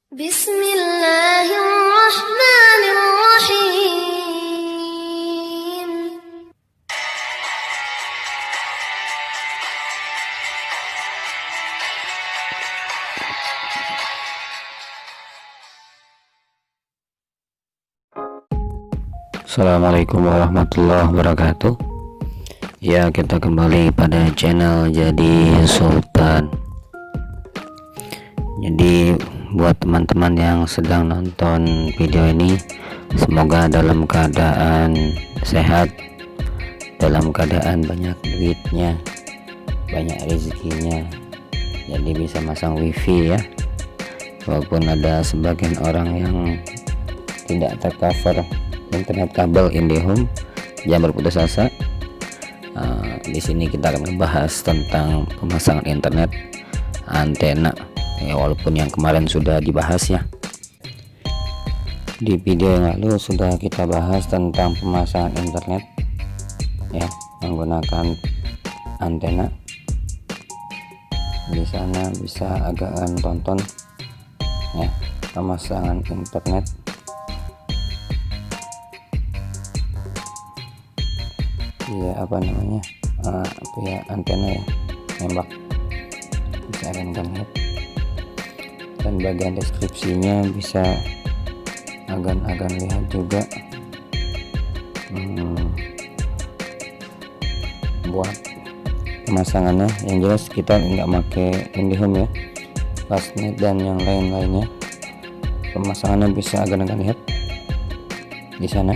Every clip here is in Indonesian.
Bismillahirrahmanirrahim. Assalamualaikum warahmatullahi wabarakatuh. Ya, kita kembali pada channel Jadi Sultan. Jadi buat teman-teman yang sedang nonton video ini, semoga dalam keadaan sehat, dalam keadaan banyak duitnya, banyak rezekinya, jadi bisa masang wifi ya. Walaupun ada sebagian orang yang tidak tercover internet kabel IndiHome, jangan berputus asa. Di sini kita akan membahas tentang pemasangan internet antena ya, walaupun yang kemarin sudah dibahas ya. Di video yang lalu sudah kita bahas tentang pemasangan internet ya menggunakan antena. Di sana bisa agak tonton ya pemasangan internet. Ya apa namanya antena ya nembak, bisa akan lihat, dan bagian deskripsinya bisa agan lihat juga. Buat pemasangannya yang jelas kita nggak pakai IndiHome ya, Fastnet dan yang lain-lainnya. Pemasangannya bisa agan lihat di sana.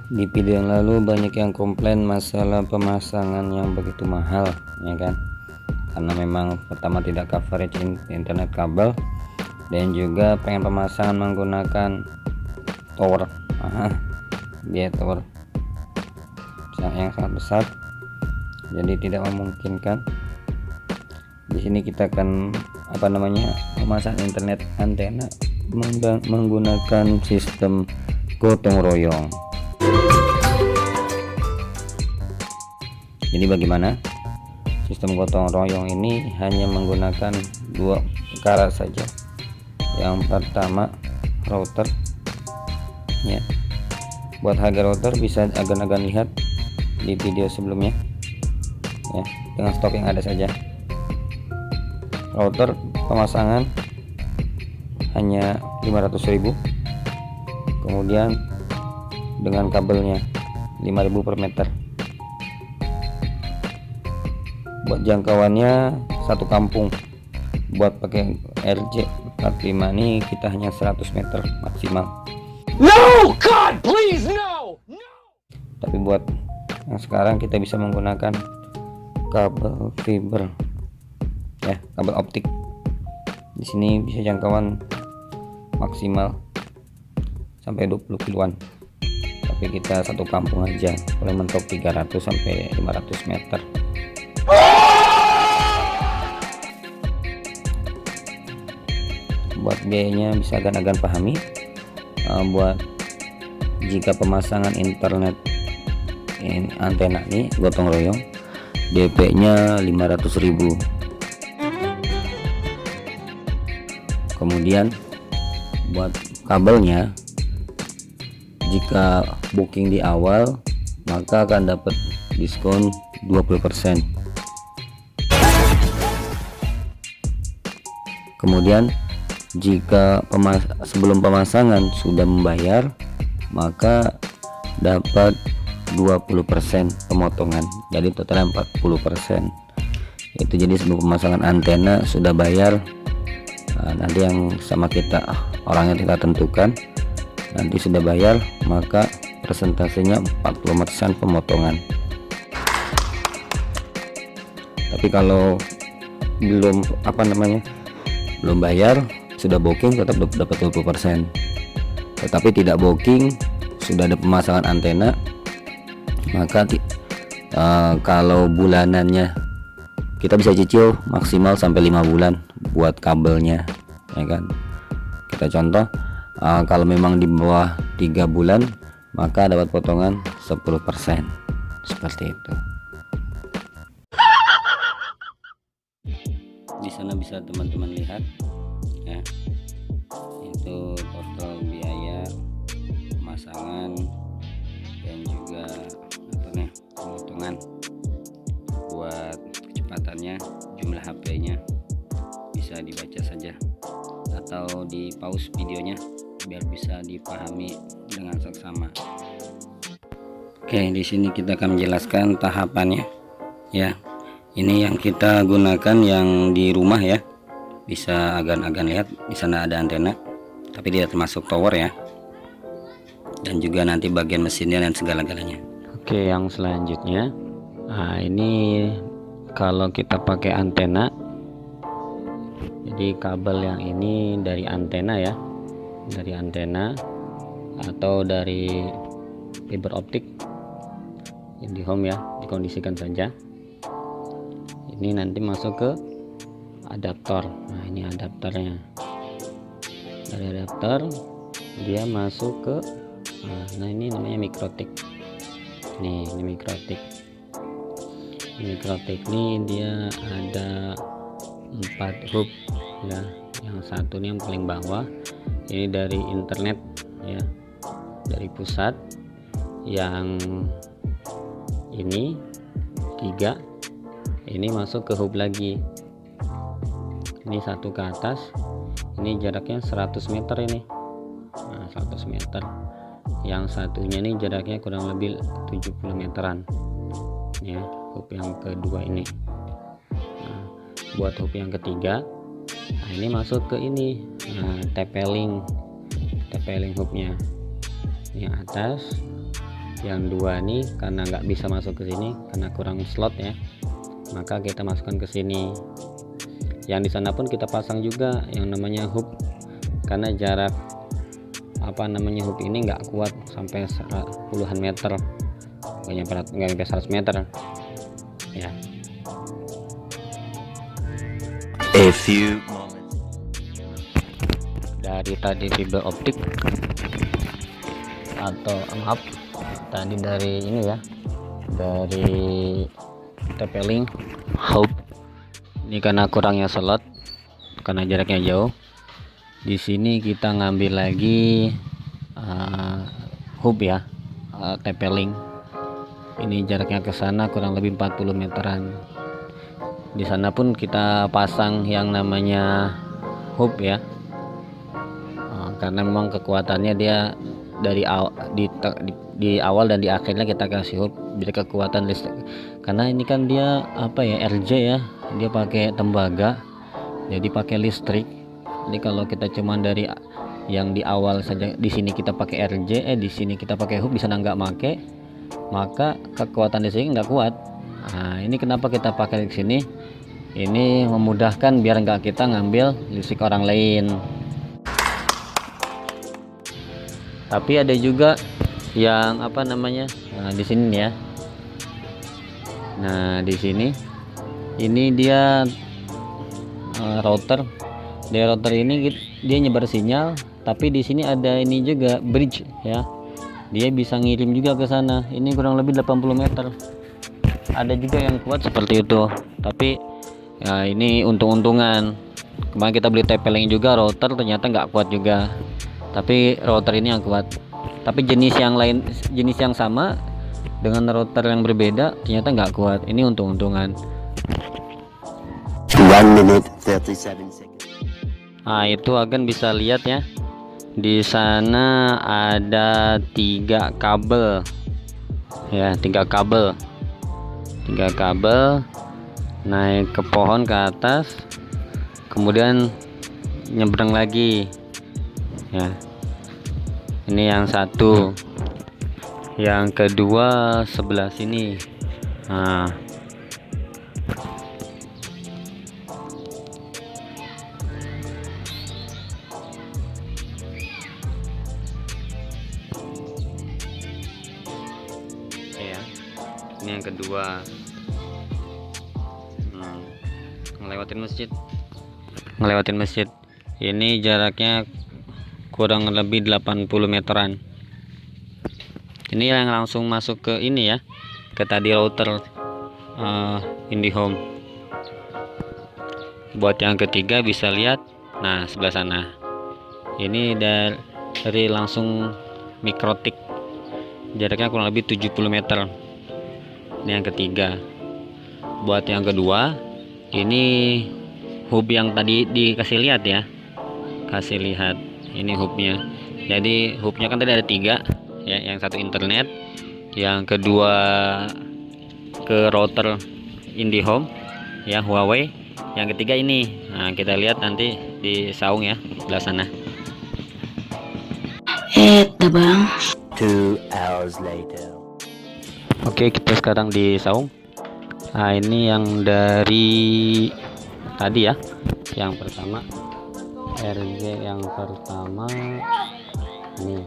Di video yang lalu banyak yang komplain masalah pemasangan yang begitu mahal ya kan, karena memang pertama tidak coverage internet kabel, dan juga pengen pemasangan menggunakan tower. Dia tower yang sangat besar, jadi tidak memungkinkan. Di sini kita akan memasang internet antena menggunakan sistem gotong royong. Jadi bagaimana sistem gotong royong ini? Hanya menggunakan dua perkara saja. Yang pertama router ya. Buat harga router bisa agan lihat di video sebelumnya ya, dengan stok yang ada saja. Router pemasangan hanya 500.000, kemudian dengan kabelnya 5.000 per meter. Buat jangkauannya satu kampung, buat pakai RJ 45 ini kita hanya 100 meter maksimal. No, God, please, no, no. Tapi buat yang sekarang kita bisa menggunakan kabel fiber ya, kabel optik. Di sini bisa jangkauan maksimal sampai 20 kiloan. Tapi kita satu kampung aja boleh mentok 300 sampai 500 meter. Buat biayanya bisa agan pahami. Buat jika pemasangan internet antena ini gotong royong, DP nya 500.000. Kemudian buat kabelnya, jika booking di awal maka akan dapat diskon 20%. Kemudian jika sebelum pemasangan sudah membayar maka dapat 20% pemotongan, jadi total 40%. Itu jadi sebelum pemasangan antena sudah bayar. Nanti yang sama kita orangnya kita tentukan, nanti sudah bayar maka persentasenya 40% pemotongan. Tapi kalau belum belum bayar, sudah booking tetap dapat 20%. Tetapi tidak booking, sudah ada pemasangan antena, maka kalau bulanannya kita bisa cicil maksimal sampai 5 bulan buat kabelnya ya kan. Kita contoh, kalau memang di bawah 3 bulan maka dapat potongan 10%, seperti itu. di sana bisa teman-teman lihat ya, itu total biaya pemasangan dan juga pemotongan buat kecepatannya, jumlah HP-nya bisa dibaca saja atau di pause videonya biar bisa dipahami dengan seksama. Oke, di sini kita akan menjelaskan tahapannya ya. Ini yang kita gunakan yang di rumah ya, bisa agan-agan lihat di sana ada antena tapi tidak termasuk tower ya, dan juga nanti bagian mesinnya dan segala-galanya. Oke, yang selanjutnya, nah ini kalau kita pakai antena, jadi kabel yang ini dari antena ya, dari antena atau dari fiber optik IndiHome ya, dikondisikan saja. Ini nanti masuk ke adaptor. Nah ini adaptornya, dari adaptor dia masuk ke nah ini namanya mikrotik. Ini mikrotik. Mikrotik ini dia ada 4 hub ya. Yang satu ini yang paling bawah, ini dari internet ya, dari pusat. Yang ini 3, ini masuk ke hub lagi. Ini satu ke atas, ini jaraknya 100 meter ini. Nah, 100 meter. Yang satunya ini jaraknya kurang lebih 70 meteran ya, hub yang kedua ini. Nah, buat hub yang ketiga, nah ini masuk ke ini, nah, TP-Link hubnya yang atas. Yang 2 nih karena nggak bisa masuk ke sini karena kurang slot ya, maka kita masukkan ke sini. Yang di sana pun kita pasang juga yang namanya hub, karena jarak hub ini nggak kuat sampai puluhan meter, nggak sampai 100 meter ya. A few moments. Dari tadi fiber optik atau maaf tadi dari ini ya, dari TP-Link hub ini karena kurangnya slot, karena jaraknya jauh. Di sini kita ngambil lagi hub ya, TP-Link ini jaraknya ke sana kurang lebih 40 meteran. Di sana pun kita pasang yang namanya hub ya, karena memang kekuatannya dia dari di awal dan di akhirnya kita kasih hub biar kekuatan listrik, karena ini kan dia RJ ya, dia pakai tembaga jadi pakai listrik. Jadi kalau kita cuman dari yang di awal saja, di sini kita pakai RJ, di sini kita pakai hub, di sana nggak make, maka kekuatan listrik nggak kuat. Nah ini kenapa kita pakai di sini, ini memudahkan biar nggak kita ngambil listrik orang lain. Tapi ada juga yang nah, di sini ya. Nah di sini ini dia router. Di router ini dia nyebar sinyal, tapi di sini ada ini juga bridge ya. Dia bisa ngirim juga ke sana. Ini kurang lebih 80 meter. Ada juga yang kuat seperti itu. Tapi ya ini untung-untungan. Kemarin kita beli TP-Link juga router, ternyata nggak kuat juga. Tapi router ini yang kuat. Tapi jenis yang sama dengan router yang berbeda ternyata nggak kuat. Ini untung-untungan. 1 minute 37 seconds. Nah itu agan bisa lihat ya, di sana ada 3 kabel ya, 3 kabel naik ke pohon ke atas, kemudian nyebrang lagi ya. Ini yang satu, yang kedua sebelah sini. Nah ya, ini yang kedua. ngelewatin masjid. Ini jaraknya kurang lebih 80 meteran. Ini yang langsung masuk ke ini ya, ke tadi router IndiHome. Buat yang ketiga bisa lihat, nah sebelah sana ini dari langsung mikrotik, jaraknya kurang lebih 70 meter. Ini yang ketiga. Buat yang kedua, ini hub yang tadi dikasih lihat ya, kasih lihat ini hubnya. Jadi hubnya kan tadi ada 3 ya, yang satu internet, yang kedua ke router IndiHome ya, Huawei, yang ketiga ini. Nah, kita lihat nanti di saung ya, sebelah sana. Bang. 2 hours later. Oke, kita sekarang di saung. Nah, ini yang dari tadi ya, yang pertama RJ yang pertama ini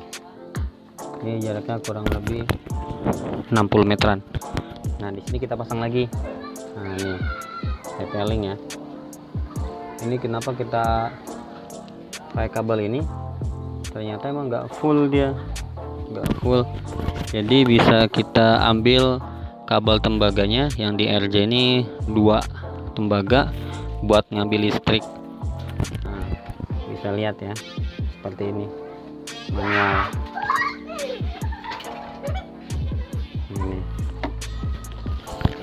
jaraknya kurang lebih 60 meteran. Nah, di sini kita pasang lagi. Nah, ini retelling ya. Ini kenapa kita pakai kabel ini? Ternyata emang nggak full, dia nggak full. Jadi bisa kita ambil kabel tembaganya yang di RJ ini 2 tembaga buat ngambil listrik. Nah, bisa lihat ya, seperti ini manual.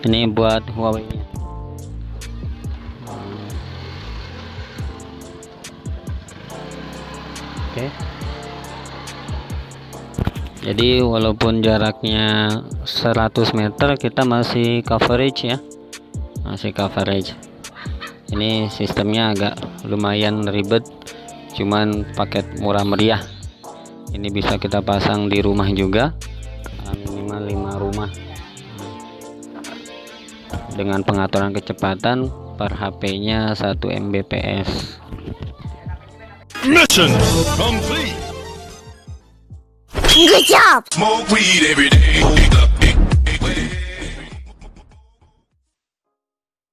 Ini buat Huawei nya. Oke. Jadi walaupun jaraknya 100 meter kita masih coverage ya, masih coverage. Ini sistemnya agak lumayan ribet, cuman paket murah meriah. Ini bisa kita pasang di rumah juga, minimal 5 rumah, dengan pengaturan kecepatan per HP-nya 1 Mbps. Mission complete. Good job. Smoke weed every day.